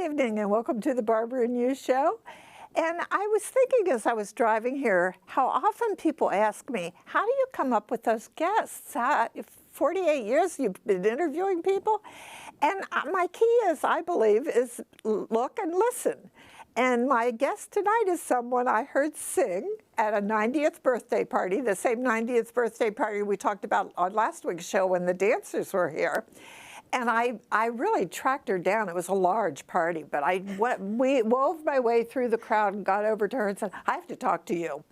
evening and welcome to the Barbara and You Show. And I was thinking as I was driving here, how often people ask me, how do you come up with those guests? 48 years you've been interviewing people? And my key is, I believe, is look and listen. And my guest tonight is someone I heard sing at a 90th birthday party, the same 90th birthday party we talked about on last week's show when the dancers were here. And I really tracked her down. It was a large party, but we wove my way through the crowd and got over to her and said, I have to talk to you.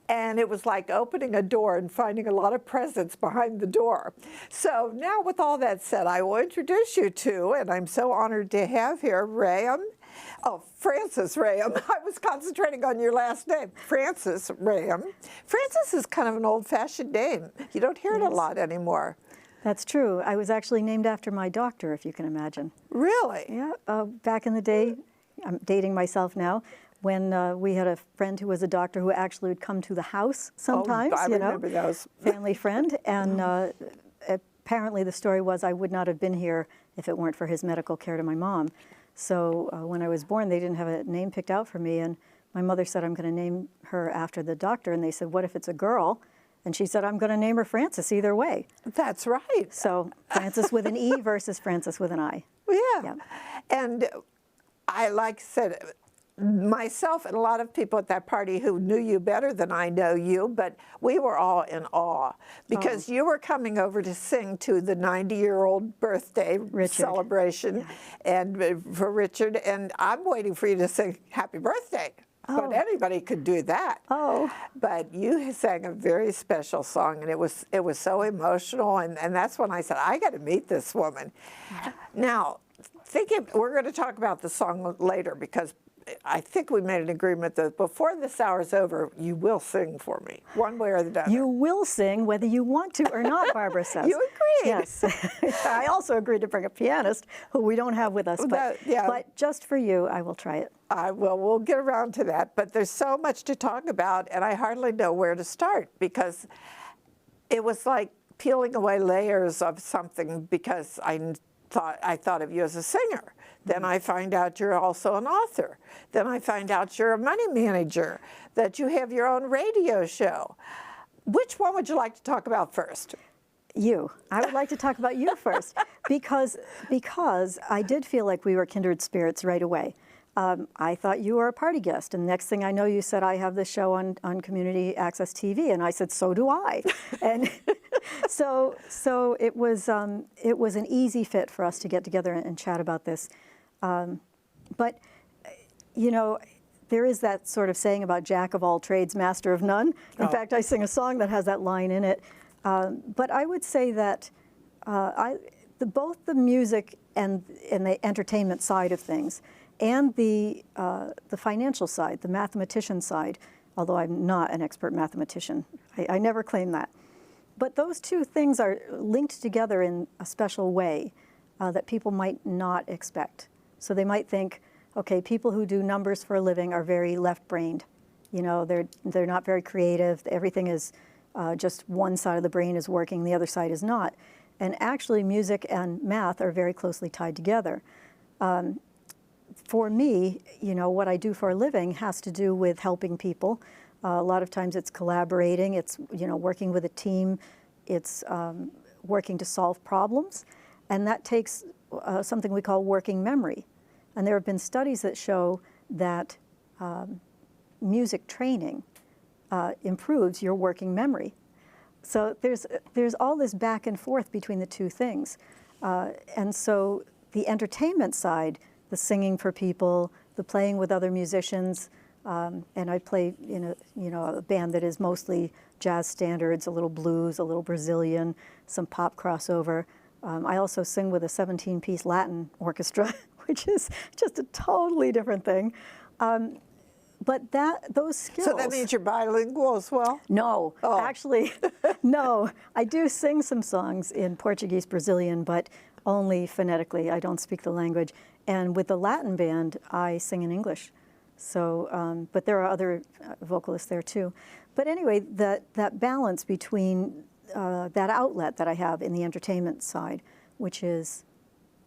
And it was like opening a door and finding a lot of presents behind the door. So now with all that said, I will introduce you to, and I'm so honored to have here, Frances Rahaim. I was concentrating on your last name, Frances Rahaim. Frances is kind of an old-fashioned name. You don't hear it a lot anymore. That's true. I was actually named after my doctor, if you can imagine. Really? Yeah. Back in the day, I'm dating myself now, when we had a friend who was a doctor who actually would come to the house sometimes. Oh, I remember those. Family friend. And apparently the story was I would not have been here if it weren't for his medical care to my mom. So when I was born, they didn't have a name picked out for me. And my mother said, I'm going to name her after the doctor. And they said, what if it's a girl? And she said, I'm going to name her Frances either way. That's right. So Frances with an E versus Frances with an I. Yeah. And I, like I said, myself and a lot of people at that party who knew you better than I know you, but we were all in awe because you were coming over to sing to the 90-year-old birthday celebration and for Richard, and I'm waiting for you to sing happy birthday. But anybody could do that. But you sang a very special song, and it was so emotional, and that's when I said, I got to meet this woman. Now, we're going to talk about the song later because I think we made an agreement that before this hour's over, you will sing for me, one way or the other. You will sing whether you want to or not, Barbara says. You agreed. Yes. I also agreed to bring a pianist who we don't have with us, but just for you, I will try it. Well, we'll get around to that, but there's so much to talk about, and I hardly know where to start because it was like peeling away layers of something because I thought of you as a singer. Then I find out you're also an author. Then I find out you're a money manager, that you have your own radio show. Which one would you like to talk about first? You. I would like to talk about you first because I did feel like we were kindred spirits right away. I thought you were a party guest, and next thing I know, you said, I have this show on Community Access TV, and I said, so do I. And so it was an easy fit for us to get together and chat about this. But, you know, there is that sort of saying about jack of all trades, master of none. In fact, I sing a song that has that line in it. But I would say that both the music and the entertainment side of things and the financial side, the mathematician side, although I'm not an expert mathematician. I never claim that. But those two things are linked together in a special way that people might not expect. So they might think, okay, people who do numbers for a living are very left-brained. You know, they're not very creative. Everything is just one side of the brain is working, the other side is not. And actually, music and math are very closely tied together. For me, you know, what I do for a living has to do with helping people. A lot of times it's collaborating, it's, you know, working with a team, it's working to solve problems, and that takes something we call working memory. And there have been studies that show that music training improves your working memory. So there's all this back and forth between the two things. And so the entertainment side, the singing for people, the playing with other musicians, and I play in a band that is mostly jazz standards, a little blues, a little Brazilian, some pop crossover. I also sing with a 17-piece Latin orchestra, which is just a totally different thing. But those skills... So that means you're bilingual as well? No, actually, no. I do sing some songs in Portuguese, Brazilian, but only phonetically. I don't speak the language. And with the Latin band, I sing in English. So, but there are other vocalists there too. But anyway, that balance between that outlet that I have in the entertainment side, which is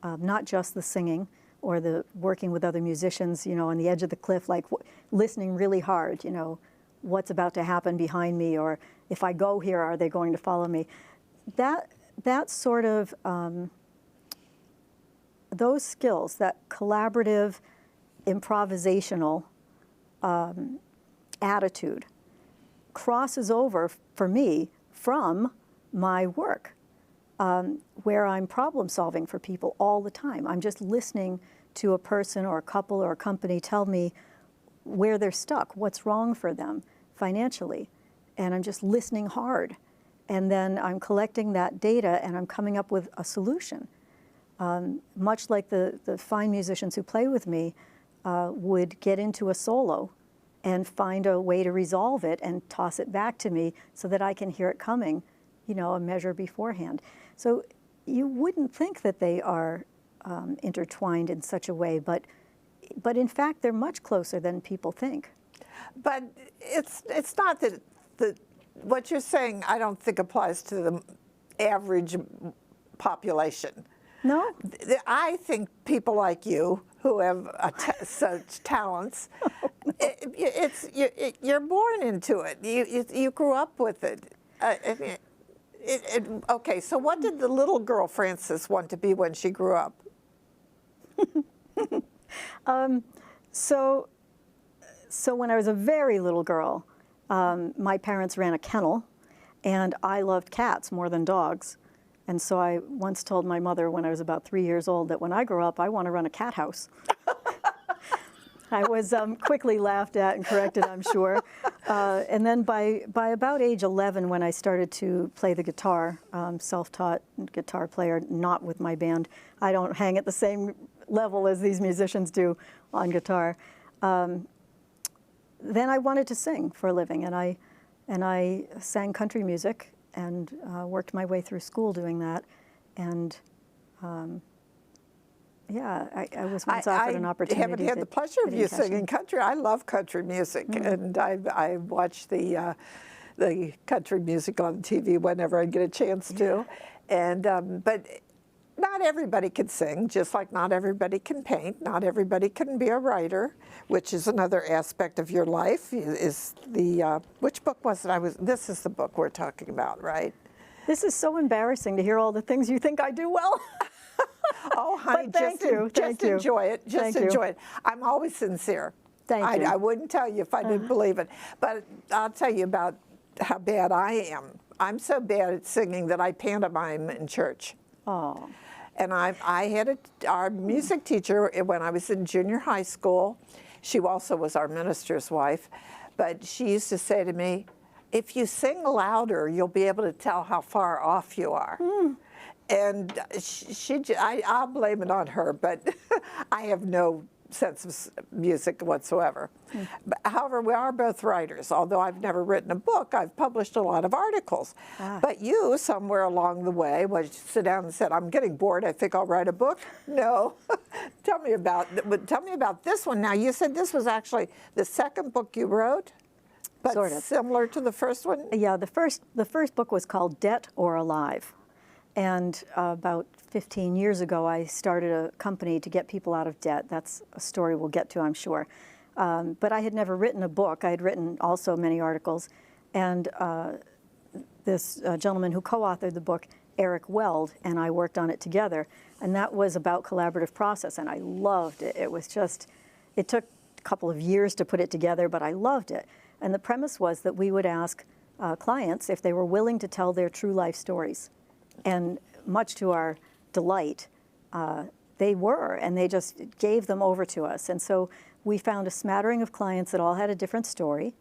not just the singing, or the working with other musicians, on the edge of the cliff, like listening really hard, what's about to happen behind me, or if I go here, are they going to follow me? That sort of, those skills, that collaborative, improvisational attitude crosses over for me from my work, where I'm problem solving for people all the time. I'm just listening to a person or a couple or a company tell me where they're stuck, what's wrong for them financially, and I'm just listening hard. And then I'm collecting that data and I'm coming up with a solution. Much like the fine musicians who play with me would get into a solo and find a way to resolve it and toss it back to me so that I can hear it coming, a measure beforehand. So you wouldn't think that they are intertwined in such a way, but in fact, they're much closer than people think. But it's not that what you're saying, I don't think applies to the average population. No? I think people like you who have such talents, you're born into it. You grew up with it. Okay, so what did the little girl Frances want to be when she grew up? So when I was a very little girl, my parents ran a kennel, and I loved cats more than dogs. And so I once told my mother when I was about 3 years old that when I grow up, I want to run a cat house. I was quickly laughed at and corrected, I'm sure. And then by about age 11, when I started to play the guitar, self-taught guitar player, not with my band. I don't hang at the same level as these musicians do on guitar. Then I wanted to sing for a living, and I sang country music and worked my way through school doing that. And I was once offered an opportunity. I haven't had the pleasure of you singing country. I love country music, and I watch the country music on TV whenever I get a chance to. And but not everybody can sing, just like not everybody can paint. Not everybody can be a writer, which is another aspect of your life. Is the which book was it? This is the book we're talking about, right? This is so embarrassing to hear all the things you think I do well. Oh, honey, just enjoy it. Just enjoy it. I'm always sincere. Thank you. I wouldn't tell you if I didn't believe it. But I'll tell you about how bad I am. I'm so bad at singing that I pantomime in church. Oh. And I had our music teacher when I was in junior high school. She also was our minister's wife. But she used to say to me, if you sing louder, you'll be able to tell how far off you are. And I'll blame it on her, but I have no sense of music whatsoever. But, however, we are both writers. Although I've never written a book, I've published a lot of articles. But you, somewhere along the way, when you sit down and said, I'm getting bored, I think I'll write a book. No. Tell me about this one. Now, you said this was actually the second book you wrote, but sort of similar to the first one? Yeah, the first book was called Debt or Alive. And about 15 years ago, I started a company to get people out of debt. That's a story we'll get to, I'm sure. But I had never written a book. I had written also many articles. And this gentleman who co-authored the book, Eric Weld, and I worked on it together. And that was about collaborative process, and I loved it. It was just, it took a couple of years to put it together, but I loved it. And the premise was that we would ask clients if they were willing to tell their true life stories. And much to our delight, they were, and they just gave them over to us. And so we found a smattering of clients that all had a different story.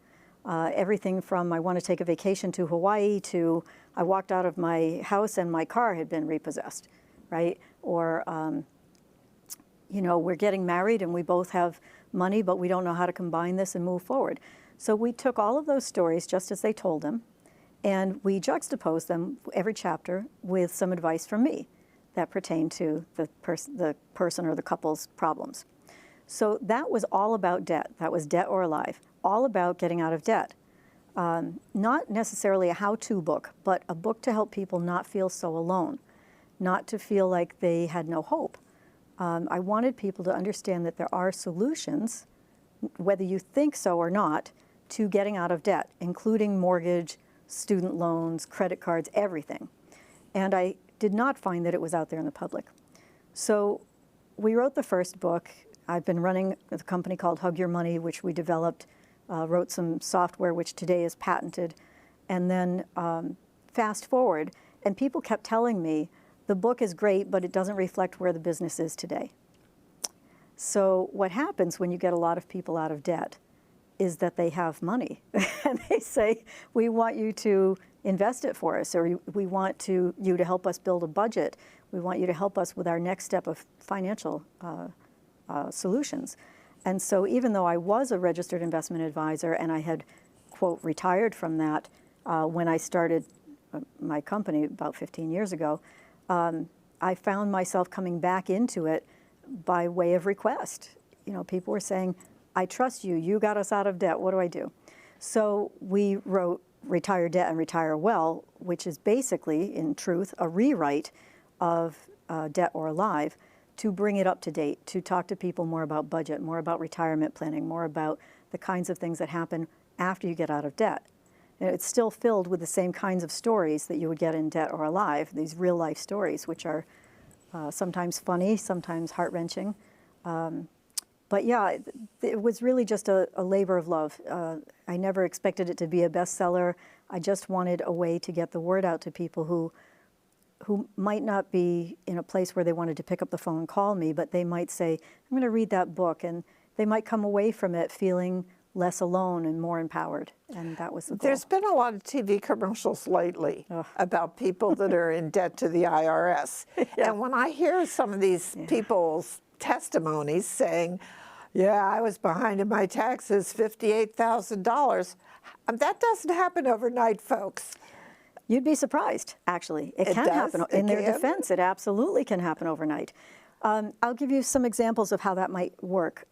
Everything from I want to take a vacation to Hawaii to I walked out of my house and my car had been repossessed, right? Or, we're getting married and we both have money, but we don't know how to combine this and move forward. So we took all of those stories just as they told them, and we juxtaposed them, every chapter, with some advice from me that pertained to the person or the couple's problems. So that was all about debt. That was Debt or Alive, all about getting out of debt. Not necessarily a how-to book, but a book to help people not feel so alone, not to feel like they had no hope. I wanted people to understand that there are solutions, whether you think so or not, to getting out of debt, including mortgage, student loans, credit cards, everything. And I did not find that it was out there in the public. So we wrote the first book. I've been running a company called Hug Your Money, which we developed, wrote some software which today is patented, and then fast forward, and people kept telling me, the book is great, but it doesn't reflect where the business is today. So what happens when you get a lot of people out of debt is that they have money, and they say, we want you to invest it for us, or we want you to help us build a budget. We want you to help us with our next step of financial solutions. And so even though I was a registered investment advisor and I had, quote, retired from that when I started my company about 15 years ago, I found myself coming back into it by way of request. You know, people were saying, I trust you, you got us out of debt, what do I do? So we wrote Retire Debt and Retire Well, which is basically, in truth, a rewrite of Debt or Alive to bring it up to date, to talk to people more about budget, more about retirement planning, more about the kinds of things that happen after you get out of debt. And it's still filled with the same kinds of stories that you would get in Debt or Alive, these real life stories, which are sometimes funny, sometimes heart-wrenching. But yeah, it was really just a labor of love. I never expected it to be a bestseller. I just wanted a way to get the word out to people who might not be in a place where they wanted to pick up the phone and call me, but they might say, I'm going to read that book, and they might come away from it feeling less alone and more empowered, and that was the goal. There's been a lot of TV commercials lately about people that are in debt to the IRS. Yeah. And when I hear some of these people's testimonies saying, yeah, I was behind in my taxes, $58,000, that doesn't happen overnight, folks. You'd be surprised, actually. It can happen. In their defense, it absolutely can happen overnight. I'll give you some examples of how that might work.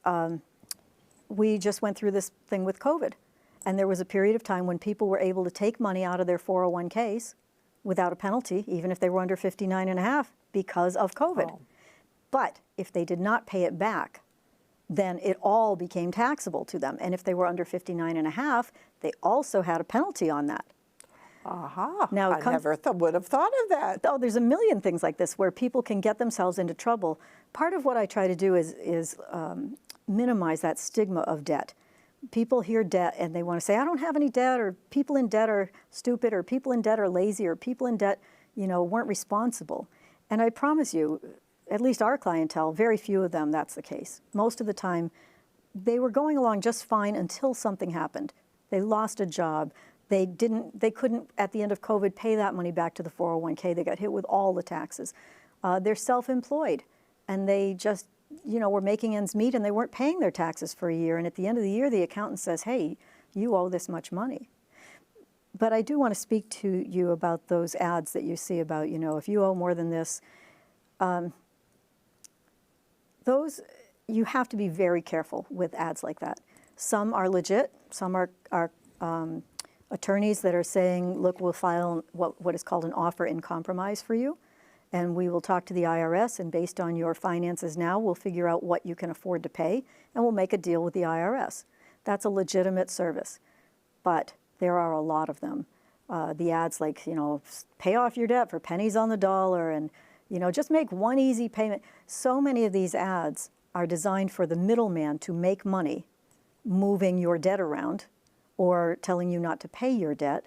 We just went through this thing with COVID, and there was a period of time when people were able to take money out of their 401ks without a penalty, even if they were under 59 and a half, because of COVID. Oh. But if they did not pay it back, then it all became taxable to them. And if they were under 59 and a half, they also had a penalty on that. Aha, now, I never would have thought of that. Oh, there's a million things like this where people can get themselves into trouble. Part of what I try to do is minimize that stigma of debt. People hear debt and they want to say, I don't have any debt, or people in debt are stupid, or people in debt are lazy, or people in debt, weren't responsible. And I promise you, at least our clientele, very few of them, that's the case. Most of the time, they were going along just fine until something happened. They lost a job. They couldn't, at the end of COVID, pay that money back to the 401k. They got hit with all the taxes. They're self-employed, and they just, were making ends meet, and they weren't paying their taxes for a year. And at the end of the year, the accountant says, hey, you owe this much money. But I do want to speak to you about those ads that you see about, if you owe more than this. Those, you have to be very careful with ads like that. Some are legit. Some are attorneys that are saying, look, we'll file what is called an offer in compromise for you, and we will talk to the IRS, and based on your finances now, we'll figure out what you can afford to pay, and we'll make a deal with the IRS. That's a legitimate service, but there are a lot of them. The ads like, pay off your debt for pennies on the dollar, and just make one easy payment. So many of these ads are designed for the middleman to make money moving your debt around or telling you not to pay your debt.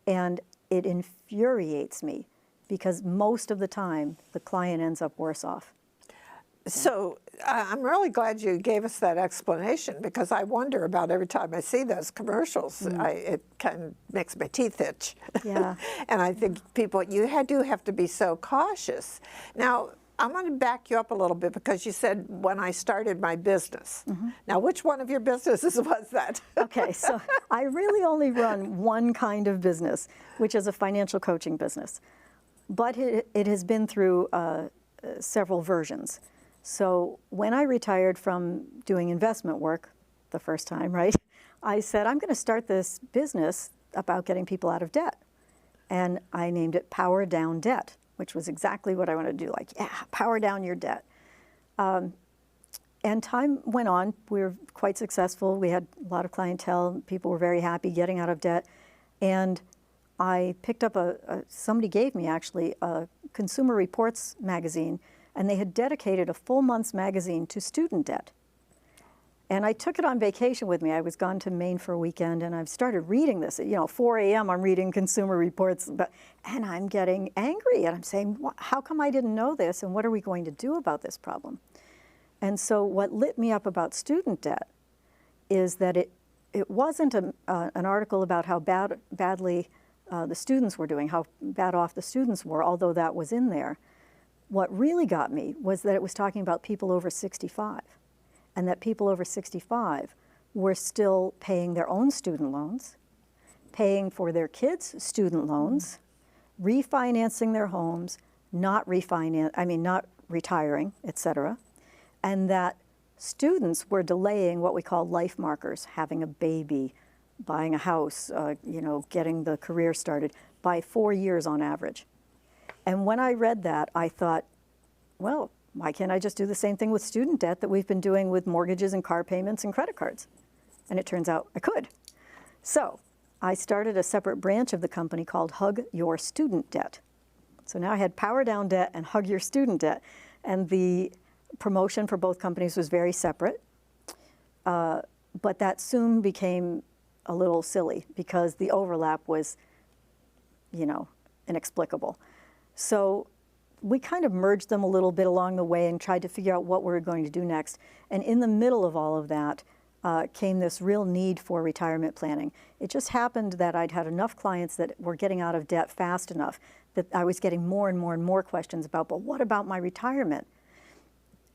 And it infuriates me because most of the time the client ends up worse off. So I'm really glad you gave us that explanation, because I wonder about every time I see those commercials, it kind of makes my teeth itch. Yeah. And I think people, you do have to be so cautious. Now, I'm going to back you up a little bit, because you said when I started my business. Now, which one of your businesses was that? Okay, so I really only run one kind of business, which is a financial coaching business. But it has been through several versions. So when I retired from doing investment work the first time, right, I said, I'm going to start this business about getting people out of debt. And I named it Power Down Debt, which was exactly what I wanted to do. Like, yeah, power down your debt. And time went on. We were quite successful. We had a lot of clientele. People were very happy getting out of debt. And I picked up somebody gave me actually a Consumer Reports magazine, and they had dedicated a full month's magazine to student debt. And I took it on vacation with me. I was gone to Maine for a weekend, and I've started reading this. 4 a.m. I'm reading Consumer Reports, and I'm getting angry. And I'm saying, how come I didn't know this, and what are we going to do about this problem? And so what lit me up about student debt is that it wasn't an article about how badly the students were doing, how bad off the students were, although that was in there. What really got me was that it was talking about people over 65, and that people over 65 were still paying their own student loans, paying for their kids' student loans, refinancing their homes, not retiring, et cetera, and that students were delaying what we call life markers, having a baby, buying a house, getting the career started, by 4 years on average. And when I read that, I thought, well, why can't I just do the same thing with student debt that we've been doing with mortgages and car payments and credit cards? And it turns out I could. So I started a separate branch of the company called Hug Your Student Debt. So now I had Power Down Debt and Hug Your Student Debt. And the promotion for both companies was very separate. But that soon became a little silly because the overlap was, inexplicable. So we kind of merged them a little bit along the way and tried to figure out what we were going to do next. And in the middle of all of that came this real need for retirement planning. It just happened that I'd had enough clients that were getting out of debt fast enough that I was getting more and more and more questions about, but what about my retirement?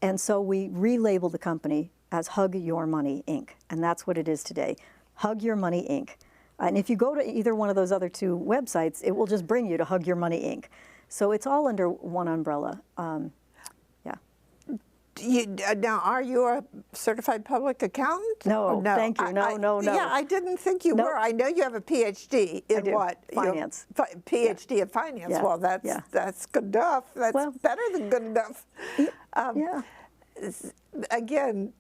And so we relabeled the company as Hug Your Money, Inc., and that's what it is today, Hug Your Money, Inc. And if you go to either one of those other two websites, it will just bring you to Hug Your Money, Inc. So it's all under one umbrella. Now, are you a certified public accountant? No, thank you. No. Yeah, I didn't think you were. I know you have a Ph.D. in what? Finance. Ph.D. in finance. Yeah. Well, that's good enough. That's better than good enough. Again,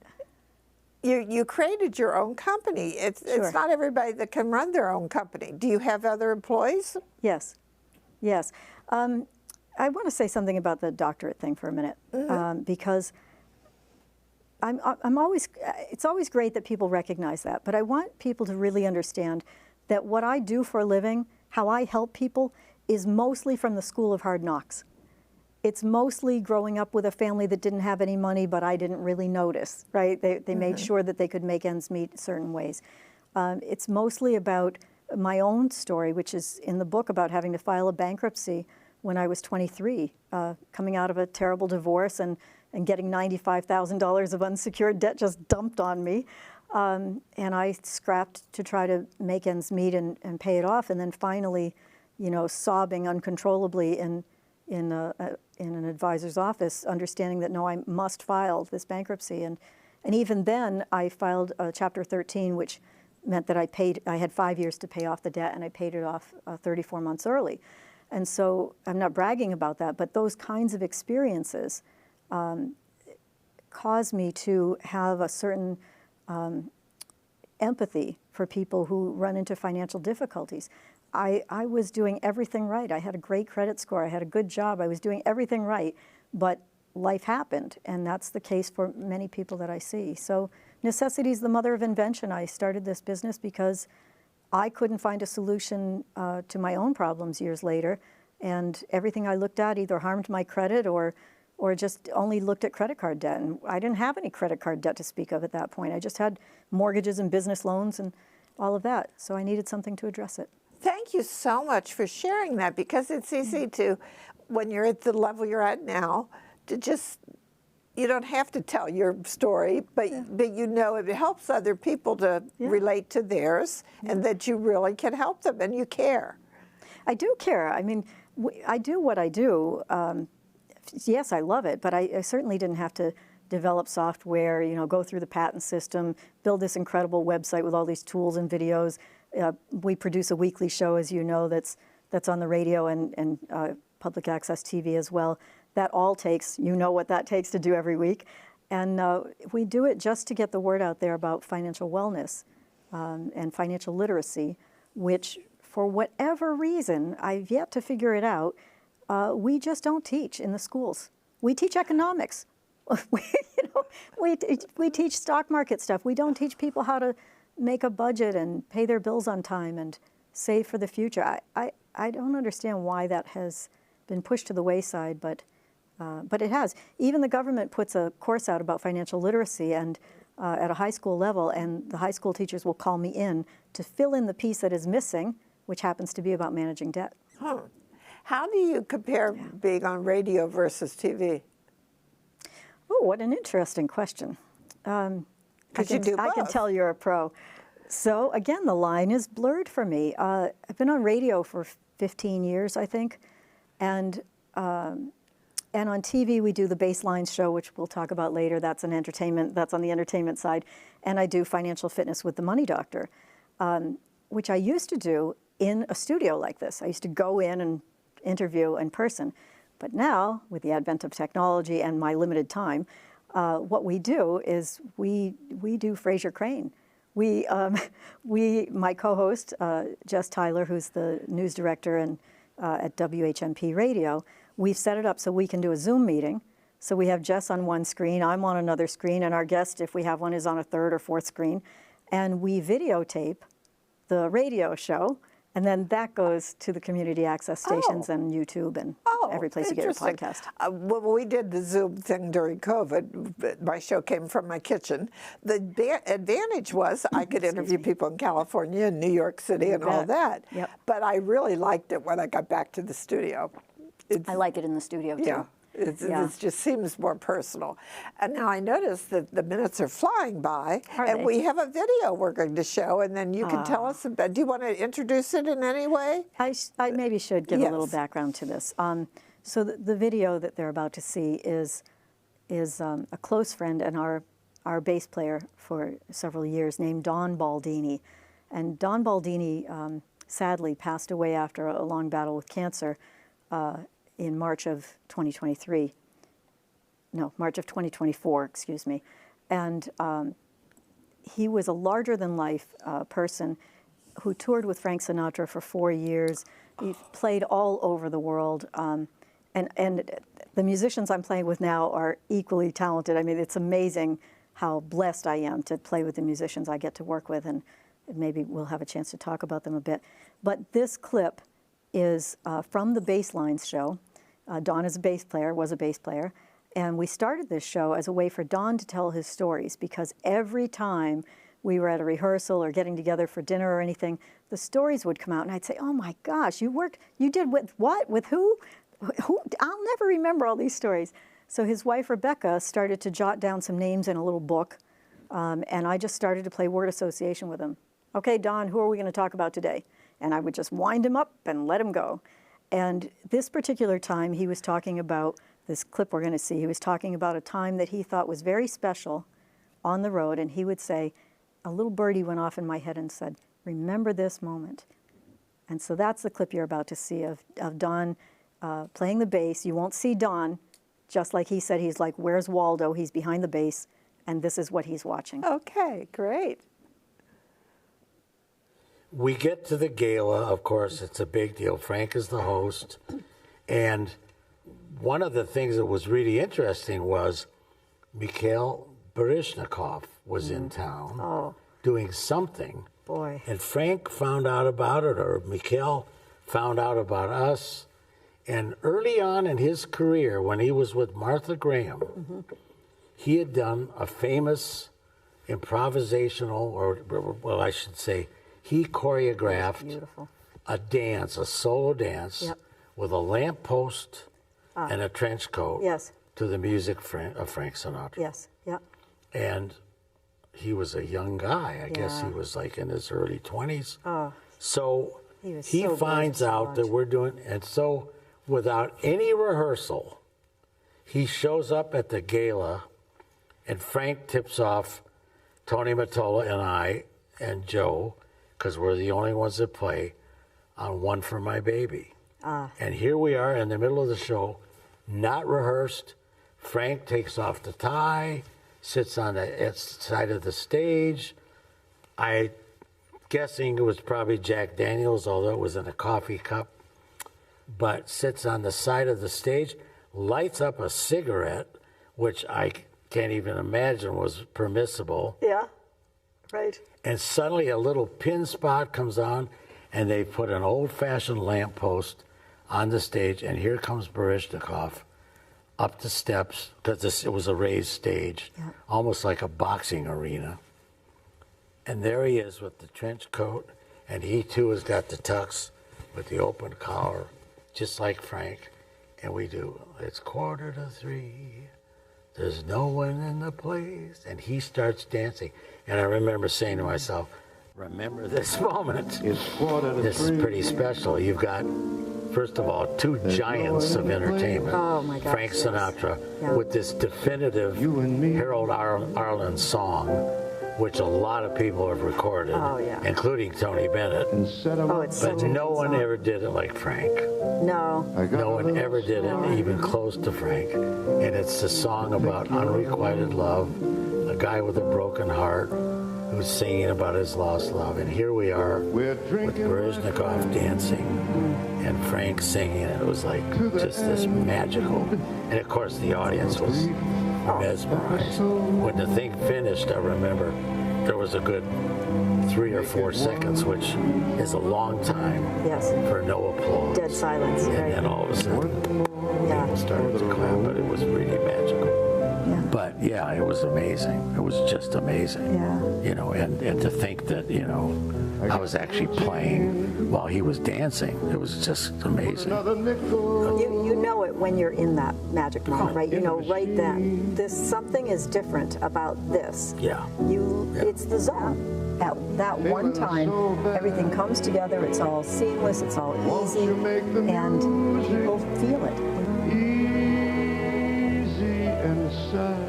you created your own company. It's not everybody that can run their own company. Do you have other employees? Yes. I want to say something about the doctorate thing for a minute, because it's always great that people recognize that, but I want people to really understand that what I do for a living, how I help people, is mostly from the school of hard knocks. It's mostly growing up with a family that didn't have any money, but I didn't really notice, right? They made sure that they could make ends meet certain ways. It's mostly about my own story, which is in the book, about having to file a bankruptcy when I was 23, coming out of a terrible divorce and getting $95,000 of unsecured debt just dumped on me. And I scrapped to try to make ends meet and pay it off. And then finally, sobbing uncontrollably in an advisor's office, understanding that, no, I must file this bankruptcy. And even then, I filed Chapter 13, which meant that I had 5 years to pay off the debt, and I paid it off 34 months early. And so I'm not bragging about that, but those kinds of experiences caused me to have a certain empathy for people who run into financial difficulties. I was doing everything right. I had a great credit score. I had a good job. I was doing everything right, but life happened, and that's the case for many people that I see. So necessity is the mother of invention. I started this business because I couldn't find a solution to my own problems years later, and everything I looked at either harmed my credit or just only looked at credit card debt. And I didn't have any credit card debt to speak of at that point. I just had mortgages and business loans and all of that. So I needed something to address it. Thank you so much for sharing that, because it's easy to, when you're at the level you're at now, to just, you don't have to tell your story, but it helps other people to relate to theirs, and that you really can help them and you care. I do care. I mean, I do what I do. Yes, I love it, but I certainly didn't have to develop software, go through the patent system, build this incredible website with all these tools and videos. We produce a weekly show, as you know, that's on the radio and public access TV as well. that all takes, you know what that takes to do every week. And we do it just to get the word out there about financial wellness and financial literacy, which for whatever reason, I've yet to figure it out, we just don't teach in the schools. We teach economics. We teach stock market stuff. We don't teach people how to make a budget and pay their bills on time and save for the future. I don't understand why that has been pushed to the wayside, but it has. Even the government puts a course out about financial literacy and at a high school level, and the high school teachers will call me in to fill in the piece that is missing, which happens to be about managing debt. Huh. How do you compare being on radio versus TV? Oh, what an interesting question. Because you do both. I can tell you're a pro. So again, the line is blurred for me. I've been on radio for 15 years, I think, and on TV we do the Baseline show, which we'll talk about later. That's an entertainment. That's on the entertainment side, and I do financial fitness with the Money Doctor, which I used to do in a studio like this. I used to go in and interview in person, but now with the advent of technology and my limited time, what we do is we do Fraser Crane. My co-host, Jess Tyler, who's the news director at WHMP Radio, we've set it up so we can do a Zoom meeting. So we have Jess on one screen, I'm on another screen, and our guest, if we have one, is on a third or fourth screen. And we videotape the radio show, and then that goes to the community access stations and YouTube and every place you get your podcast. Well, we did the Zoom thing during COVID. My show came from my kitchen. The advantage was I could interview people in California and New York City and all that. Yep. But I really liked it when I got back to the studio. I like it in the studio too. Yeah. It just seems more personal. And now I notice that the minutes are flying by, and we have a video we're going to show, and then you can tell us about. Do you want to introduce it in any way? I maybe should give a little background to this. So the video that they're about to see is a close friend and our bass player for several years named Don Baldini. And Don Baldini sadly passed away after a long battle with cancer in March of 2023. No, March of 2024, excuse me. And he was a larger-than-life person who toured with Frank Sinatra for 4 years. He played all over the world. And the musicians I'm playing with now are equally talented. I mean, it's amazing how blessed I am to play with the musicians I get to work with, and maybe we'll have a chance to talk about them a bit. But this clip is from the Baselines show. Don is a bass player, was a bass player, and we started this show as a way for Don to tell his stories, because every time we were at a rehearsal or getting together for dinner or anything, the stories would come out, and I'd say, oh my gosh, you did with what? With who? I'll never remember all these stories. So his wife, Rebecca, started to jot down some names in a little book, and I just started to play word association with him. Okay, Don, who are we going to talk about today? And I would just wind him up and let him go. And this particular time, he was talking about, this clip we're going to see, he was talking about a time that he thought was very special on the road, and he would say, a little birdie went off in my head and said, remember this moment. And so that's the clip you're about to see of Don playing the bass. You won't see Don, just like he said, he's like, where's Waldo? He's behind the bass, and this is what he's watching. Okay, great. We get to the gala, of course, it's a big deal. Frank is the host. And one of the things that was really interesting was Mikhail Baryshnikov was in town doing something. Boy. And Frank found out about it, or Mikhail found out about us. And early on in his career, when he was with Martha Graham, he had done a famous improvisational, or well, I should say, he choreographed a dance, a solo dance, with a lamppost and a trench coat to the music of Frank Sinatra. Yes, yeah. And he was a young guy. I guess he was like in his early 20s. So he finds out that we're doing, and so without any rehearsal, he shows up at the gala, and Frank tips off Tony Mottola and I and Joe, because we're the only ones that play, on One for My Baby. And here we are in the middle of the show. not rehearsed. Frank takes off the tie, sits on the side of the stage. I guessing it was probably Jack Daniels, although it was in a coffee cup, but sits on the side of the stage, lights up a cigarette, which I can't even imagine was permissible. Yeah, right. And suddenly a little pin spot comes on, and they put an old-fashioned lamppost on the stage, and here comes Baryshnikov up the steps, because it was a raised stage, almost like a boxing arena. And there he is with the trench coat, and he too has got the tux with the open collar, just like Frank. And we do, it's 2:45, there's no one in the place. And he starts dancing. And I remember saying to myself, remember this moment. This is pretty special. You've got, first of all, two giants of entertainment. Oh my gosh, Frank Sinatra with this definitive Harold Arlen song, which a lot of people have recorded, including Tony Bennett. Oh, it's But such a no good one song. ever did it like Frank. No. No one ever did it even close to Frank. And it's a song about unrequited love, a guy with a broken heart who's singing about his lost love. And here we are with Baryshnikov dancing and Frank singing. It was like just this magical. And of course the audience was mesmerized. When the thing finished, I remember there was a good 3 or 4 seconds, which is a long time for no applause. Dead silence. And Right. then all of a sudden, people started to clap, but it was really magical. Yeah. But yeah, it was amazing. It was just amazing. Yeah. You know, and to think that, you know, I was actually playing while he was dancing. It was just amazing. You know it when you're in that magic moment, right? You know right then. Something is different about this. Yeah. It's the zone. At that one time, everything comes together. It's all seamless. It's all easy, and people feel it. Easy and sad.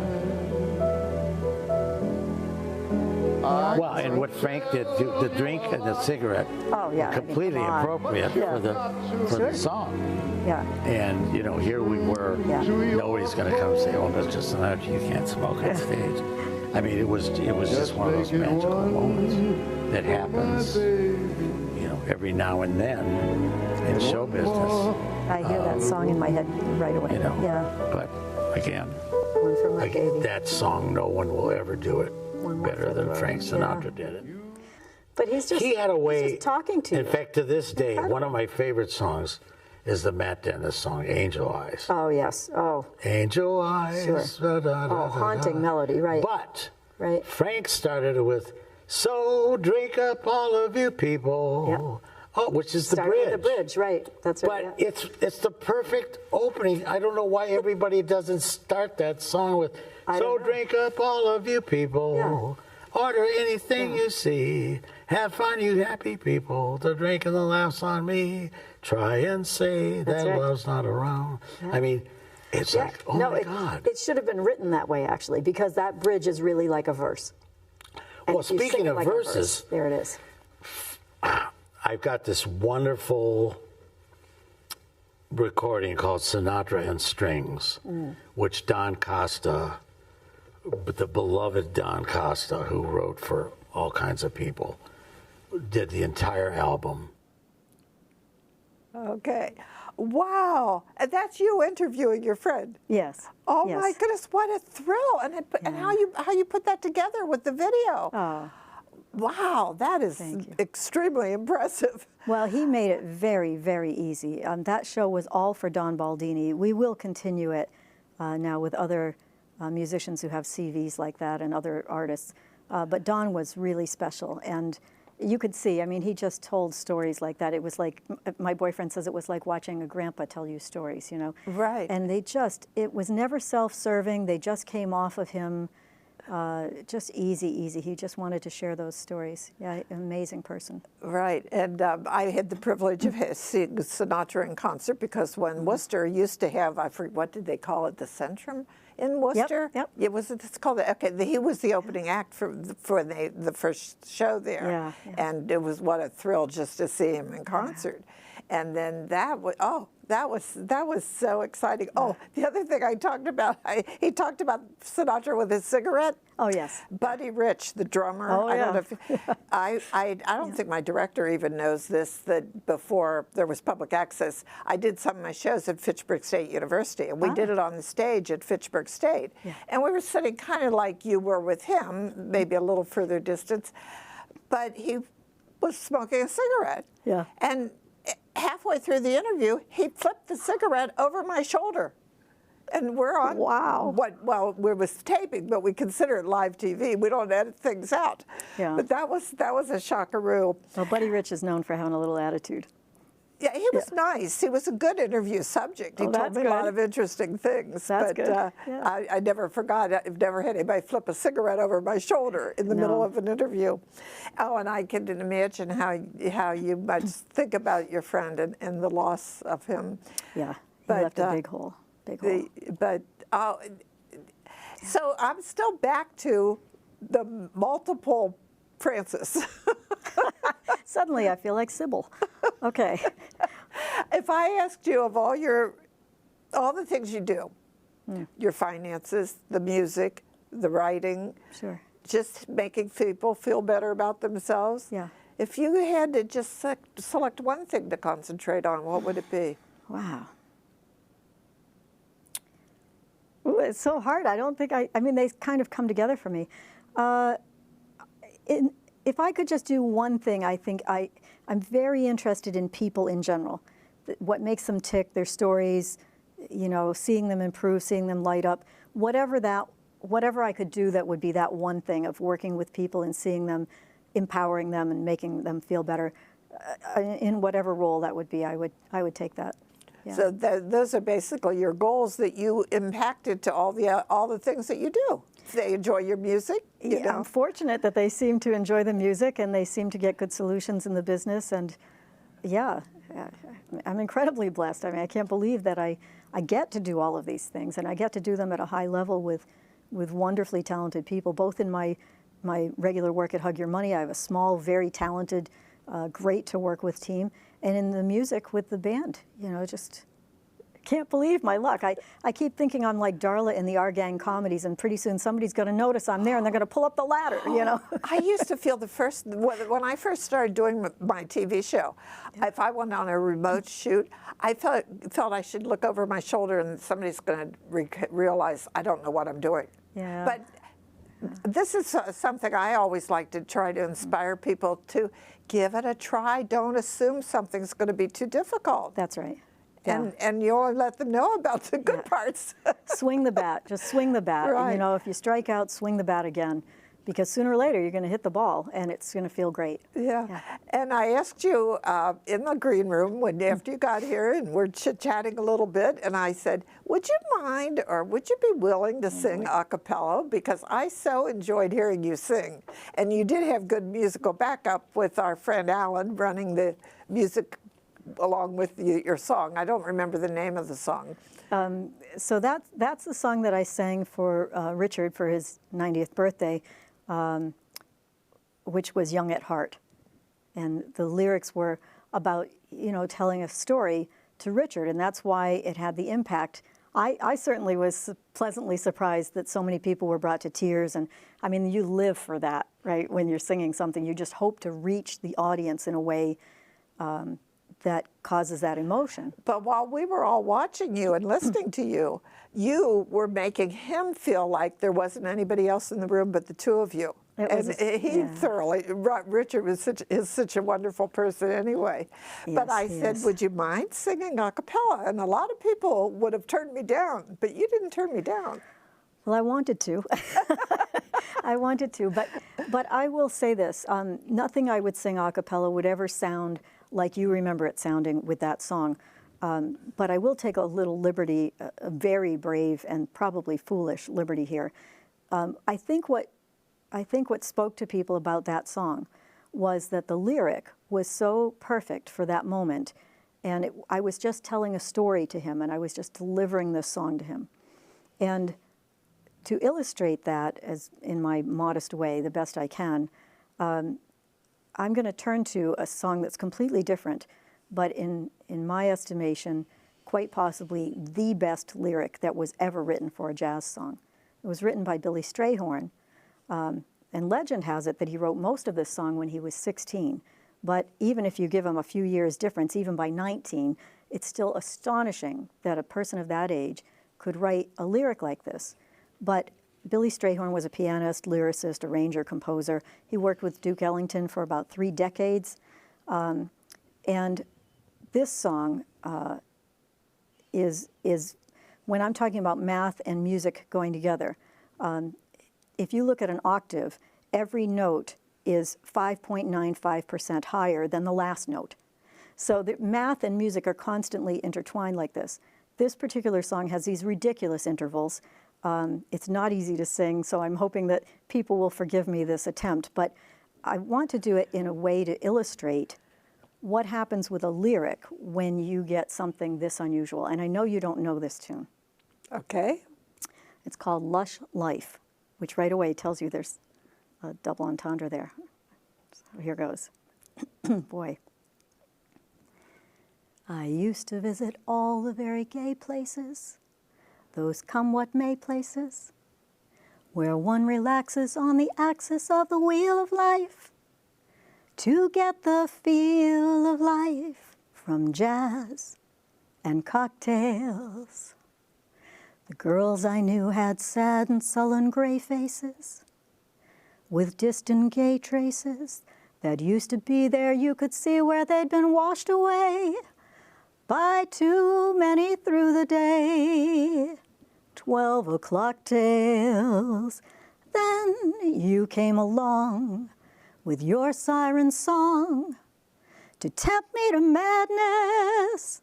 Well, and what Frank did, the drink and the cigarette, completely come on. appropriate for the song. Yeah. And, you know, here we were, nobody's going to come say, oh, Mr. Sinatra, you can't smoke on stage. I mean, it was just one of those magical moments that happens, you know, every now and then in show business. I hear that song in my head right away. You know, yeah. but again, One for my baby. that song, no one will ever do it better than Frank Sinatra did it. But he had a way, he's just talking to you. In fact, to this day, one of my favorite songs is the Matt Dennis song, Angel Eyes. Oh, yes. Oh. Angel Eyes. Sure. Haunting melody, right. But Frank started it with, so drink up all of you people. Yeah. Oh, which is the Started bridge. with the bridge, right. That's right. But it's the perfect opening. I don't know why everybody doesn't start that song with, so drink up all of you people. Yeah. Order anything you see. Have fun, you happy people. The drink and the laughs on me. Try and say that love's not around. I mean, it's like, oh my God. It should have been written that way, actually, because that bridge is really like a verse. And Well, speaking of like verses, there it is. I've got this wonderful recording called Sinatra and Strings, which Don Costa, the beloved Don Costa, who wrote for all kinds of people, did the entire album. Okay. Wow. And that's you interviewing your friend. Yes. Oh yes. my goodness, what a thrill. And how you put that together with the video. Oh. Wow, that is extremely impressive. Well, he made it very, very easy. That show was all for Don Baldini. We will continue it now with other musicians who have CVs like that and other artists. But Don was really special. And you could see, I mean, he just told stories like that. It was like, my boyfriend says it was like watching a grandpa tell you stories, you know. Right. And it was never self-serving. They just came off of him. Just easy. He just wanted to share those stories. Yeah, amazing person. Right, and I had the privilege of seeing Sinatra in concert because when Worcester used to have, I forget, what did they call it, the Centrum in Worcester? Yep. It's called, he was the opening act for the first show there. Yeah. And it was what a thrill just to see him in concert. And then that was so exciting. Oh, the other thing I talked about, he talked about Sinatra with his cigarette. Oh, yes. Buddy Rich, the drummer. Oh, I don't yeah. know if, I don't think my director even knows this, that before there was public access, I did some of my shows at Fitchburg State University, and we did it on the stage at Fitchburg State. Yeah. And we were sitting kind of like you were with him, maybe a little further distance, but he was smoking a cigarette. Yeah. And halfway through the interview, he flipped the cigarette over my shoulder. And we're on well, we was taping, but we consider it live TV. We don't edit things out. Yeah. But that was a shockaroo. Well, Buddy Rich is known for having a little attitude. Yeah, he was nice. He was a good interview subject. He told that's me a lot good. of interesting things. That's but good. Yeah. I never forgot. I've never had anybody flip a cigarette over my shoulder in the middle of an interview. Oh, and I can imagine how you must think about your friend and the loss of him. Yeah, he But, left a big hole. Big hole. So I'm still back to the multiple Frances. Suddenly, I feel like Sybil. Okay. If I asked you of all the things you do, your finances, the music, the writing, Sure. just making people feel better about themselves. Yeah. If you had to just select one thing to concentrate on, what would it be? Wow. Ooh, it's so hard. I don't think I mean, they kind of come together for me. If I could just do one thing, I think I'm very interested in people in general. What makes them tick, their stories, seeing them improve, seeing them light up. Whatever I could do that would be that one thing of working with people and seeing them, empowering them and making them feel better. In whatever role that would be, I would take that. Yeah. So those are basically your goals that you impacted to all the things that you do. They enjoy your music. I'm fortunate that they seem to enjoy the music and they seem to get good solutions in the business. And yeah, I'm incredibly blessed. I mean, I can't believe that I get to do all of these things, and I get to do them at a high level with wonderfully talented people, both in my regular work at Hug Your Money. I have a small, very talented, great to work with team, and in the music with the band. Just can't believe my luck. I keep thinking I'm like Darla in the Our Gang comedies, and pretty soon somebody's going to notice I'm there and they're going to pull up the ladder, I used to feel when I first started doing my TV show, if I went on a remote shoot, I felt I should look over my shoulder and somebody's going to realize I don't know what I'm doing. Yeah. But this is something I always like to try to inspire people to give it a try. Don't assume something's going to be too difficult. That's right. Yeah. And you only let them know about the good parts. Swing the bat. Just swing the bat. Right. If you strike out, swing the bat again, because sooner or later you're going to hit the ball and it's going to feel great. Yeah. And I asked you in the green room after you got here, and we're chit-chatting a little bit, and I said, would you mind or would you be willing to sing a cappella? Because I so enjoyed hearing you sing. And you did have good musical backup with our friend Alan running the music along with your song. I don't remember the name of the song. So that's the song that I sang for Richard for his 90th birthday, which was Young at Heart. And the lyrics were about, telling a story to Richard, and that's why it had the impact. I certainly was pleasantly surprised that so many people were brought to tears. And I mean, you live for that, right? When you're singing something, you just hope to reach the audience in a way that causes that emotion. But while we were all watching you and listening to you, you were making him feel like there wasn't anybody else in the room but the two of you. Richard is such a wonderful person anyway. Yes, but I said, would you mind singing a cappella? And a lot of people would have turned me down, but you didn't turn me down. Well, I wanted to. I wanted to, but I will say this, nothing I would sing a cappella would ever sound like you remember it sounding with that song. But I will take a little liberty, a very brave and probably foolish liberty here. I think what spoke to people about that song was that the lyric was so perfect for that moment, and I was just telling a story to him, and I was just delivering this song to him. And to illustrate that, as in my modest way, the best I can, I'm going to turn to a song that's completely different, but in my estimation, quite possibly the best lyric that was ever written for a jazz song. It was written by Billy Strayhorn, and legend has it that he wrote most of this song when he was 16. But even if you give him a few years difference, even by 19, it's still astonishing that a person of that age could write a lyric like this. But Billy Strayhorn was a pianist, lyricist, arranger, composer. He worked with Duke Ellington for about 3 decades. And this song is when I'm talking about math and music going together, if you look at an octave, every note is 5.95% higher than the last note. So the math and music are constantly intertwined like this. This particular song has these ridiculous intervals. It's not easy to sing, so I'm hoping that people will forgive me this attempt, but I want to do it in a way to illustrate what happens with a lyric when you get something this unusual. And I know you don't know this tune. Okay. It's called Lush Life, which right away tells you there's a double entendre there. So here goes. Boy. I used to visit all the very gay places, those come-what-may places, where one relaxes on the axis of the wheel of life to get the feel of life from jazz and cocktails. The girls I knew had sad and sullen gray faces with distant gay traces that used to be there. You could see where they'd been washed away by too many through the day. 12 o'clock tales. Then you came along with your siren song to tempt me to madness.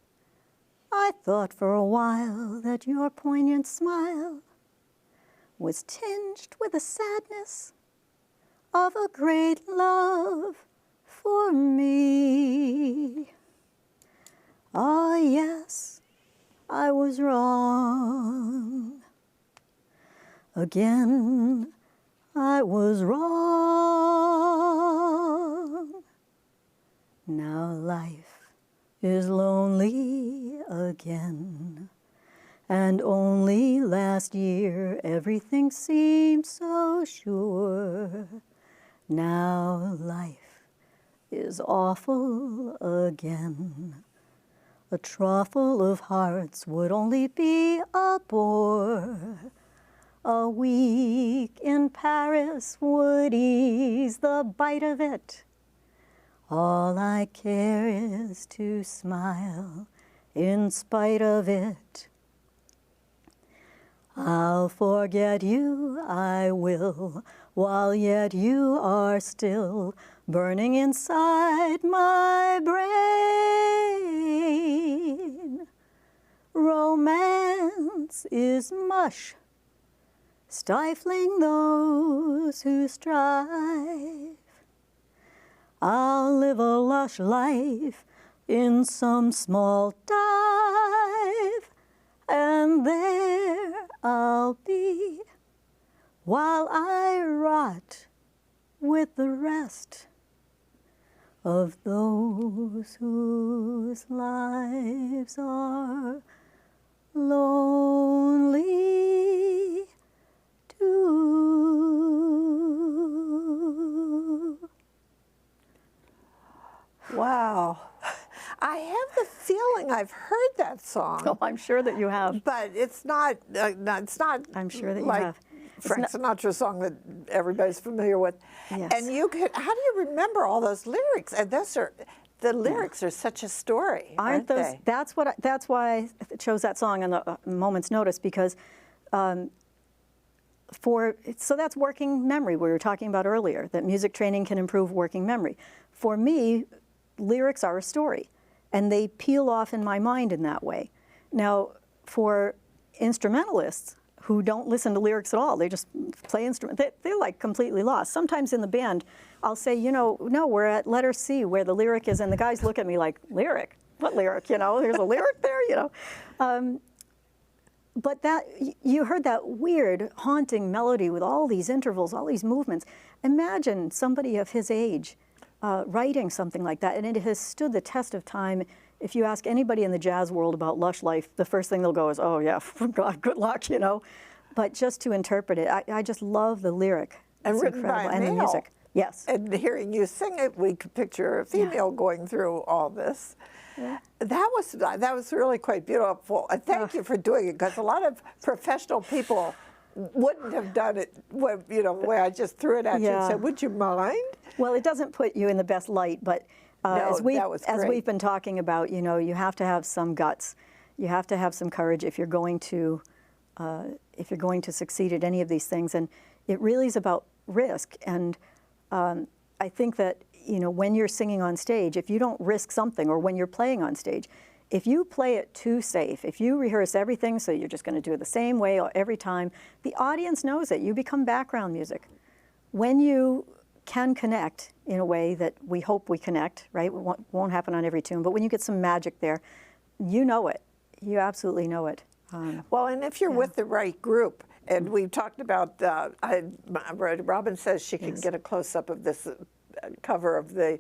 I thought for a while that your poignant smile was tinged with the sadness of a great love for me. Ah, yes, I was wrong. Again, I was wrong. Now life is lonely again, and only last year everything seemed so sure. Now life is awful again. A truffle of hearts would only be a bore. A week in Paris would ease the bite of it. All I care is to smile in spite of it. I'll forget you, I will, while yet you are still burning inside my brain. Romance is mush, stifling those who strive. I'll live a lush life in some small dive, and there I'll be while I rot with the rest of those whose lives are lonely too. Wow. I have the feeling I've heard that song. Oh, I'm sure that you have. But it's not. It's not. I'm sure that you like have. Frank Sinatra song that everybody's familiar with. Yes. And you could. How do you remember all those lyrics? And those are the lyrics are such a story, aren't those? they? That's what. That's why I chose that song on the moment's notice, because so that's working memory we were talking about earlier. That music training can improve working memory. For me, lyrics are a story, and they peel off in my mind in that way. Now, for instrumentalists who don't listen to lyrics at all, they just play instrument, they're like completely lost. Sometimes in the band, I'll say, you know, no, we're at letter C where the lyric is, and the guys look at me like, lyric? What lyric? You know, there's a lyric there, you know. But that, you heard that weird, haunting melody with all these intervals, all these movements. Imagine somebody of his age writing something like that. And it has stood the test of time. If you ask anybody in the jazz world about Lush Life, the first thing they'll go is, oh yeah, God, good luck, you know. But just to interpret it, I just love the lyric. And It's written by incredible. a And the male. music. Yes. And hearing you sing it, we could picture a female going through all this. Yeah. That was really quite beautiful. And thank you for doing it, because a lot of professional people wouldn't have done it, you know, the way I just threw it at you and Yeah. said, would you mind? Well, it doesn't put you in the best light, but No, as that was great. we've been talking about, you know, you have to have some guts. You have to have some courage if you're going to succeed at any of these things. And it really is about risk. And I think that, you know, when you're singing on stage, if you don't risk something, or when you're playing on stage, if you play it too safe, if you rehearse everything so you're just going to do it the same way every time, the audience knows it. You become background music. When you can connect in a way that we hope we connect, right? It won't happen on every tune, but when you get some magic there, you know it. You absolutely know it. Well, and if you're with the right group, and we've talked about, Robin says she can get a close-up of this cover of the...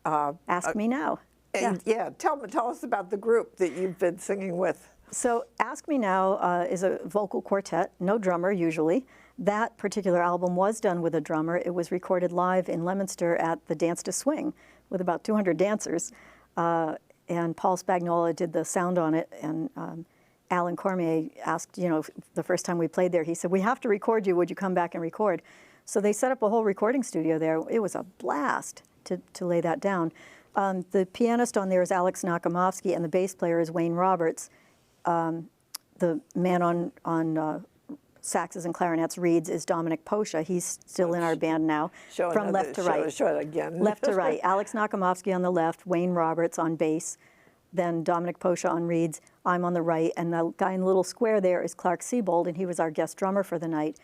Ask Me Now. And tell us about the group that you've been singing with. So Ask Me Now is a vocal quartet, no drummer usually. That particular album was done with a drummer. It was recorded live in Leominster at the Dance to Swing with about 200 dancers. And Paul Spagnola did the sound on it. And Alan Cormier asked, you know, the first time we played there, he said, we have to record you. Would you come back and record? So they set up a whole recording studio there. It was a blast to lay that down. The pianist on there is Alex Nakamovsky, and the bass player is Wayne Roberts. The man on saxes and clarinets, reeds, is Dominic Posha. He's still in our band now, from left to right. Show it again. Left to right. Alex Nakamovsky on the left, Wayne Roberts on bass, then Dominic Posha on reeds, I'm on the right, and the guy in the little square there is Clark Siebold, and he was our guest drummer for the night.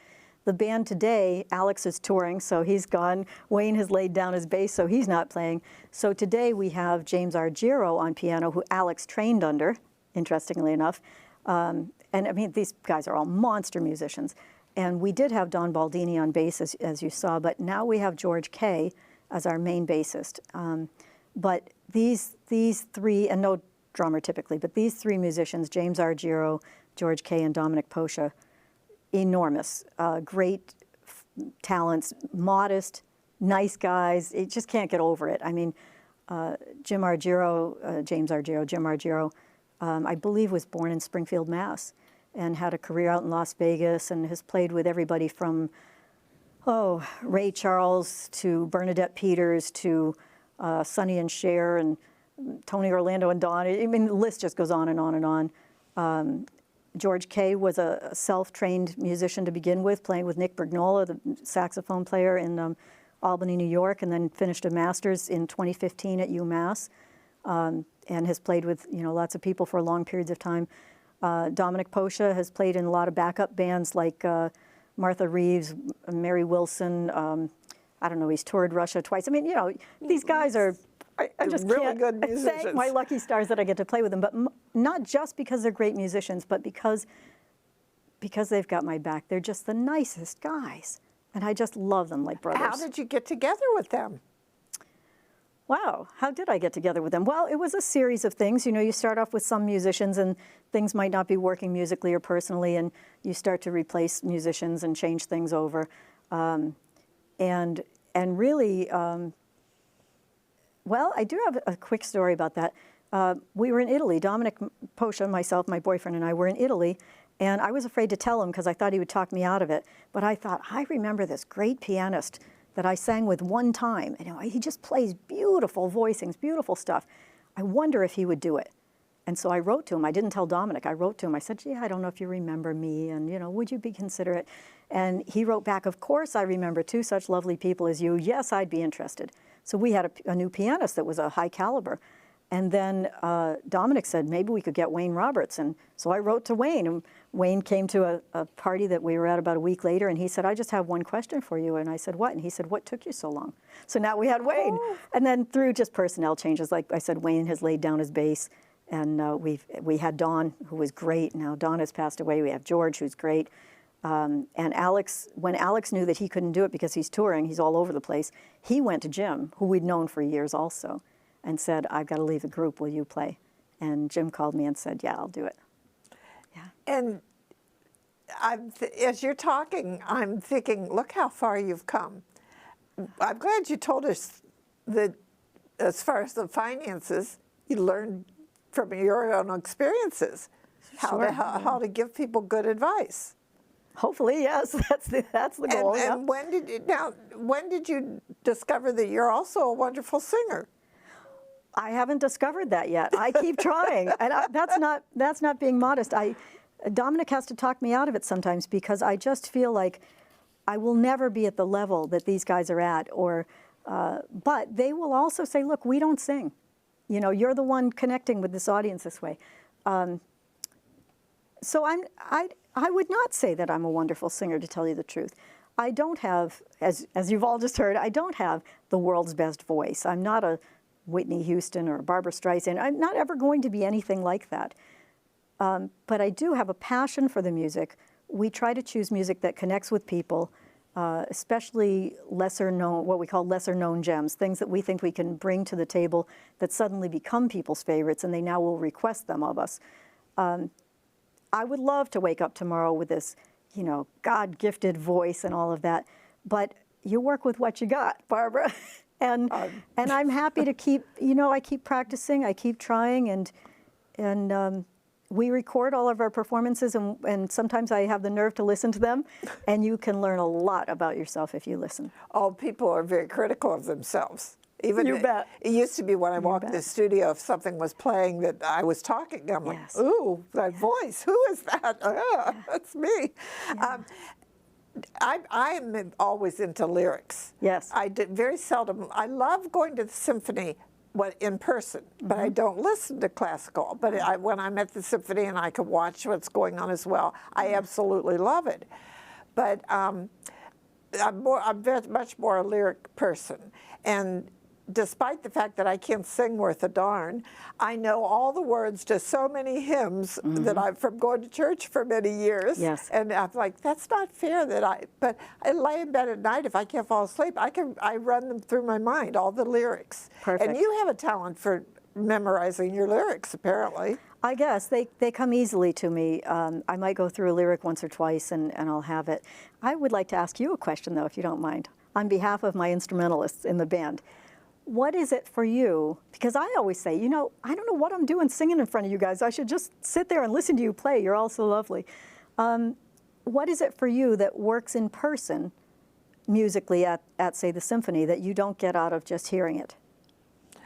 The band today, Alex is touring, so he's gone. Wayne has laid down his bass, so he's not playing. So today we have James Argiro on piano, who Alex trained under, interestingly enough. And I mean, these guys are all monster musicians. And we did have Don Baldini on bass, as you saw, but now we have George Kay as our main bassist. But these three, and no drummer typically, but these three musicians, James Argiro, George Kay, and Dominic Posha, enormous, great talents, modest, nice guys. You just can't get over it. I mean, Jim Argiro, I believe was born in Springfield, Mass, and had a career out in Las Vegas, and has played with everybody from, Ray Charles to Bernadette Peters to Sonny and Cher and Tony Orlando and Don. I mean, the list just goes on and on and on. George Kay was a self-trained musician to begin with, playing with Nick Brignola, the saxophone player in Albany, New York, and then finished a master's in 2015 at UMass, and has played with lots of people for long periods of time. Dominic Posha has played in a lot of backup bands like Martha Reeves, Mary Wilson. I don't know, he's toured Russia twice. I mean, these guys are... I just really can't good musicians. thank my lucky stars that I get to play with them, but not just because they're great musicians, but because they've got my back. They're just the nicest guys, and I just love them like brothers. How did you get together with them? Wow, how did I get together with them? Well, it was a series of things. You start off with some musicians, and things might not be working musically or personally, and you start to replace musicians and change things over, and really. Well, I do have a quick story about that. We were in Italy. Dominic Posha, myself, my boyfriend, and I were in Italy, and I was afraid to tell him because I thought he would talk me out of it. But I thought, I remember this great pianist that I sang with one time. He just plays beautiful voicings, beautiful stuff. I wonder if he would do it. And so I wrote to him. I didn't tell Dominic. I wrote to him. I said, gee, I don't know if you remember me, and would you be considerate? And he wrote back, of course I remember two such lovely people as you. Yes, I'd be interested. So we had a new pianist that was a high caliber. And then Dominic said, maybe we could get Wayne Roberts. And so I wrote to Wayne. And Wayne came to a party that we were at about a week later, and he said, I just have one question for you. And I said, what? And he said, what took you so long? So now we had Wayne. Oh. And then through just personnel changes, like I said, Wayne has laid down his bass. And we had Don, who was great. Now Don has passed away. We have George, who's great. And Alex, when Alex knew that he couldn't do it because he's touring, he's all over the place, he went to Jim, who we'd known for years also, and said, I've got to leave the group, will you play? And Jim called me and said, yeah, I'll do it. Yeah. And as you're talking, I'm thinking, look how far you've come. I'm glad you told us that as far as the finances, you learned from your own experiences how to give people good advice. Hopefully, yes, that's the goal. And when did you discover that you're also a wonderful singer? I haven't discovered that yet. I keep trying, and that's not being modest. Dominic has to talk me out of it sometimes because I just feel like I will never be at the level that these guys are at. But they will also say, "Look, we don't sing. You know, you're the one connecting with this audience this way." So I would not say that I'm a wonderful singer, to tell you the truth. I don't have, as you've all just heard, I don't have the world's best voice. I'm not a Whitney Houston or Barbra Streisand. I'm not ever going to be anything like that. But I do have a passion for the music. We try to choose music that connects with people, especially lesser known, what we call lesser known gems, things that we think we can bring to the table that suddenly become people's favorites and they now will request them of us. I would love to wake up tomorrow with this, you know, God-gifted voice and all of that, but you work with what you got, Barbara. And I'm happy to keep, you know, I keep practicing, I keep trying, and we record all of our performances, and sometimes I have the nerve to listen to them, and you can learn a lot about yourself if you listen. Oh, people are very critical of themselves. Even You bet. It used to be when I walked in the studio, if something was playing that I was talking, I'm like, Yes. ooh, that voice, who is that? That's me. Yeah. I am always into lyrics. Yes. I did very seldom. I love going to the symphony in person, but I don't listen to classical. But when I'm at the symphony and I can watch what's going on as well, I absolutely love it. But I'm very much more a lyric person. And despite the fact that I can't sing worth a darn, I know all the words to so many hymns that I'm from going to church for many years. Yes. And I'm like, that's not fair but I lay in bed at night, if I can't fall asleep, I run them through my mind, all the lyrics. Perfect. And you have a talent for memorizing your lyrics, apparently. I guess they come easily to me. I might go through a lyric once or twice and I'll have it. I would like to ask you a question, though, if you don't mind, on behalf of my instrumentalists in the band. What is it for you? Because I always say, you know, I don't know what I'm doing singing in front of you guys. I should just sit there and listen to you play. You're all so lovely. What is it for you that works in person musically at say, the symphony that you don't get out of just hearing it?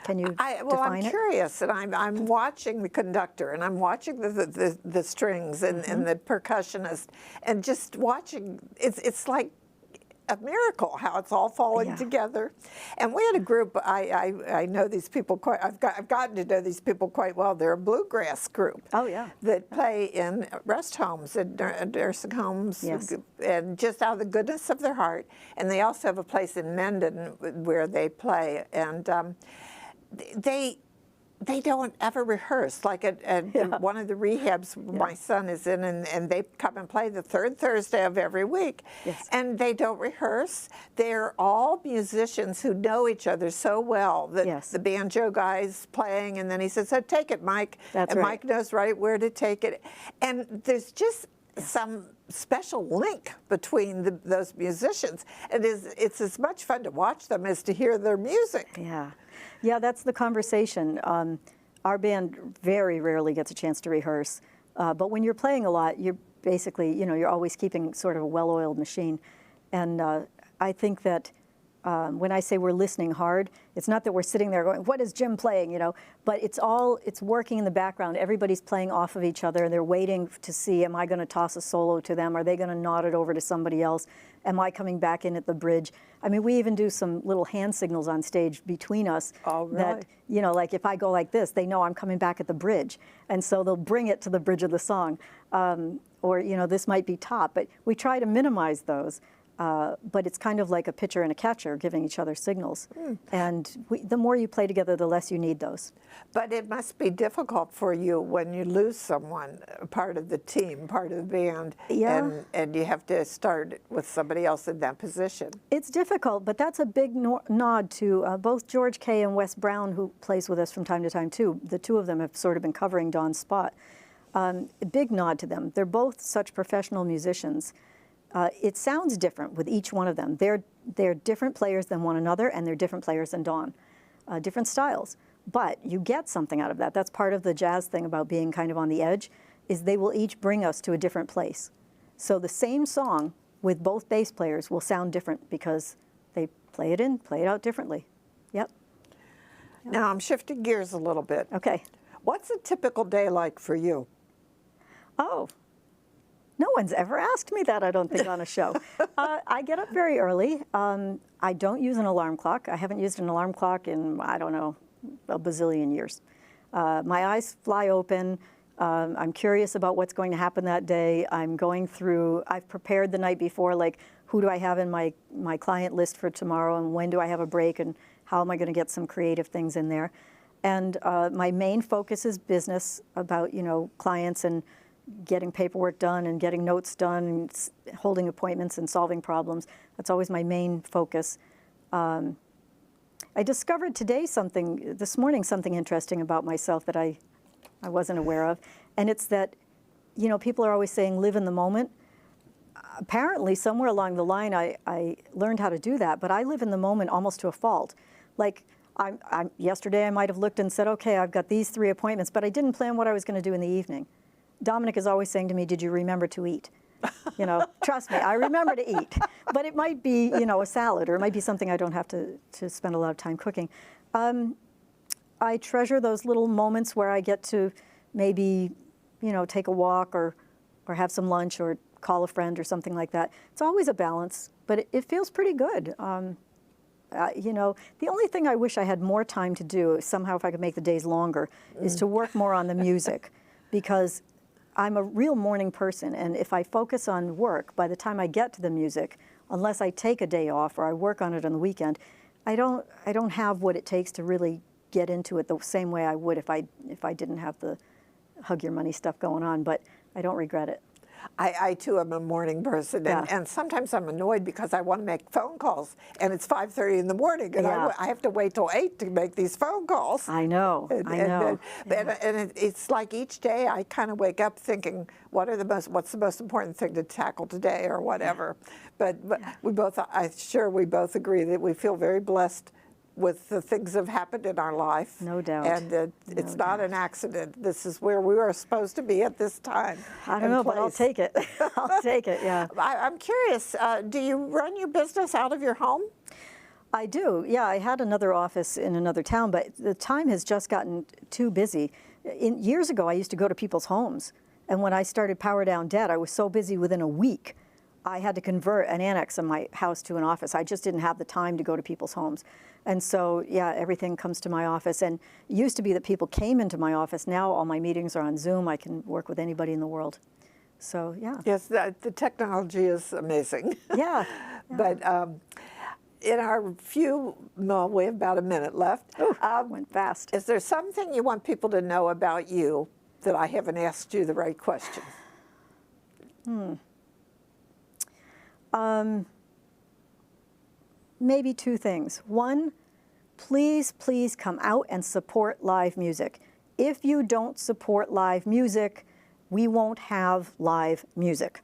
Can you define it? I'm curious, and I'm watching the conductor, and I'm watching the strings and the percussionist, and just watching. It's like a miracle how it's all falling together. And we had a group. I know these people quite. I've gotten to know these people quite well. They're a bluegrass group. Oh yeah. That play in rest homes and nursing homes, Yes. and just out of the goodness of their heart. And they also have a place in Mendon where they play, and they don't ever rehearse. Like at one of the rehabs my son is in, and they come and play the third Thursday of every week. Yes. And they don't rehearse. They're all musicians who know each other so well that the banjo guy's playing, and then he says, "So take it, Mike." That's and right. Mike knows right where to take it. And there's just some special link between those musicians. It's as much fun to watch them as to hear their music. Yeah, that's the conversation. Our band very rarely gets a chance to rehearse, but when you're playing a lot, you're basically, you know, you're always keeping sort of a well-oiled machine. And I think that when I say we're listening hard, it's not that we're sitting there going, "What is Jim playing?" You know, but it's working in the background. Everybody's playing off of each other, and they're waiting to see, am I going to toss a solo to them? Are they going to nod it over to somebody else? Am I coming back in at the bridge? I mean, we even do some little hand signals on stage between us. Oh, really? That, you know, like if I go like this, they know I'm coming back at the bridge. And so they'll bring it to the bridge of the song. Or, you know, this might be top, but we try to minimize those. But it's kind of like a pitcher and a catcher giving each other signals. And the more you play together, the less you need those. But it must be difficult for you when you lose someone, part of the team, part of the band, Yeah. and you have to start with somebody else in that position. It's difficult, but that's a big nod to both George Kay and Wes Brown, who plays with us from time to time too. The two of them have sort of been covering Don's spot. A big nod to them. They're both such professional musicians. It sounds different with each one of them. They're different players than one another, and they're different players than Don. Different styles. But you get something out of that. That's part of the jazz thing about being kind of on the edge, is they will each bring us to a different place. So the same song with both bass players will sound different because they play it out differently. Yep. Now I'm shifting gears a little bit. Okay. What's a typical day like for you? Oh, no one's ever asked me that, I don't think, on a show. I get up very early. I don't use an alarm clock. I haven't used an alarm clock in, I don't know, a bazillion years. My eyes fly open. I'm curious about what's going to happen that day. I've prepared the night before, like, who do I have in my client list for tomorrow, and when do I have a break, and how am I going to get some creative things in there? And my main focus is business, about, clients and getting paperwork done and getting notes done and holding appointments and solving problems. That's always my main focus. I discovered this morning something interesting about myself that I wasn't aware of. And it's that, people are always saying live in the moment. Apparently, somewhere along the line, I learned how to do that, but I live in the moment almost to a fault. Like, yesterday I might have looked and said, okay, I've got these 3 appointments, but I didn't plan what I was going to do in the evening. Dominic is always saying to me, did you remember to eat? Trust me, I remember to eat. But it might be, a salad, or it might be something I don't have to spend a lot of time cooking. I treasure those little moments where I get to maybe, take a walk or have some lunch or call a friend or something like that. It's always a balance, but it feels pretty good. The only thing I wish I had more time to do, somehow if I could make the days longer, is to work more on the music, because I'm a real morning person, and if I focus on work, by the time I get to the music, unless I take a day off or I work on it on the weekend, I don't have what it takes to really get into it the same way I would if I didn't have the hug your money stuff going on, but I don't regret it. I too am a morning person, and sometimes I'm annoyed because I want to make phone calls, and it's 5:30 in the morning, and I have to wait till 8 to make these phone calls. I know. And it's like each day I kind of wake up thinking, what's the most important thing to tackle today, or whatever. But we both agree that we feel very blessed with the things that have happened in our life. No doubt. And it's not an accident. This is where we were supposed to be at this time. I don't know, but I'll take it. I'll take it, yeah. I'm curious, do you run your business out of your home? I do, yeah. I had another office in another town, but the time has just gotten too busy. Years ago, I used to go to people's homes, and when I started Power Down Dead, I was so busy within a week, I had to convert an annex in my house to an office. I just didn't have the time to go to people's homes. And so, yeah, everything comes to my office. And it used to be that people came into my office. Now all my meetings are on Zoom. I can work with anybody in the world. So, yeah. Yes, the technology is amazing. Yeah. But in our we have about a minute left. Ooh, went fast. Is there something you want people to know about you that I haven't asked you the right question? Maybe 2 things. One, please come out and support live music. If you don't support live music, we won't have live music,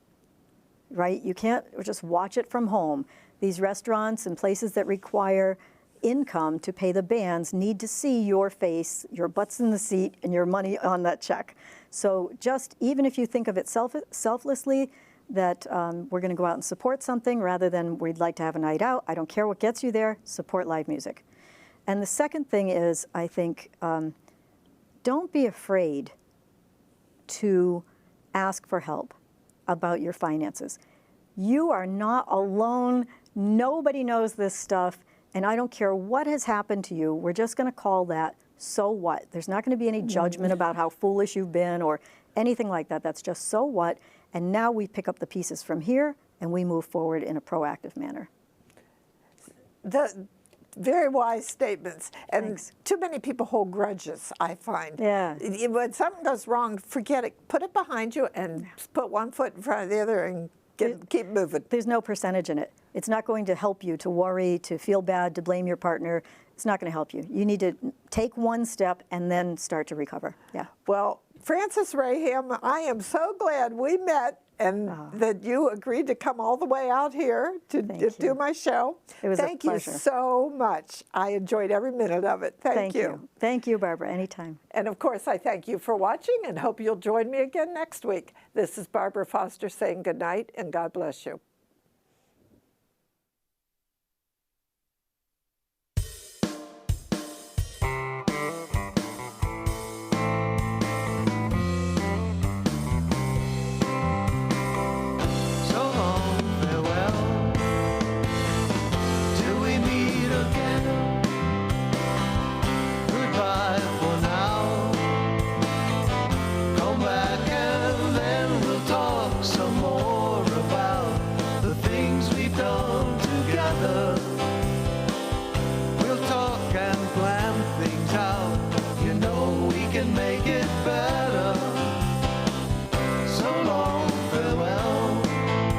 right? You can't just watch it from home. These restaurants and places that require income to pay the bands need to see your face, your butts in the seat, and your money on that check. So just, even if you think of it selflessly, that we're going to go out and support something rather than we'd like to have a night out. I don't care what gets you there, support live music. And the second thing is, I think, don't be afraid to ask for help about your finances. You are not alone. Nobody knows this stuff, and I don't care what has happened to you. We're just going to call that so what. There's not going to be any judgment about how foolish you've been or anything like that. That's just so what. And now we pick up the pieces from here and we move forward in a proactive manner. Very wise statements. And Thanks. too many people hold grudges, I find. Yeah. When something goes wrong, forget it. Put it behind you and put one foot in front of the other and keep moving. There's no percentage in it. It's not going to help you to worry, to feel bad, to blame your partner. It's not going to help you. You need to take one step and then start to recover. Yeah. Well, Frances Rahaim, I am so glad we met and that you agreed to come all the way out here to do my show. It was a Thank you pleasure. so much. I enjoyed every minute of it. Thank you. Thank you, Barbara. Anytime. And of course, I thank you for watching and hope you'll join me again next week. This is Barbara Foster saying good night and God bless you.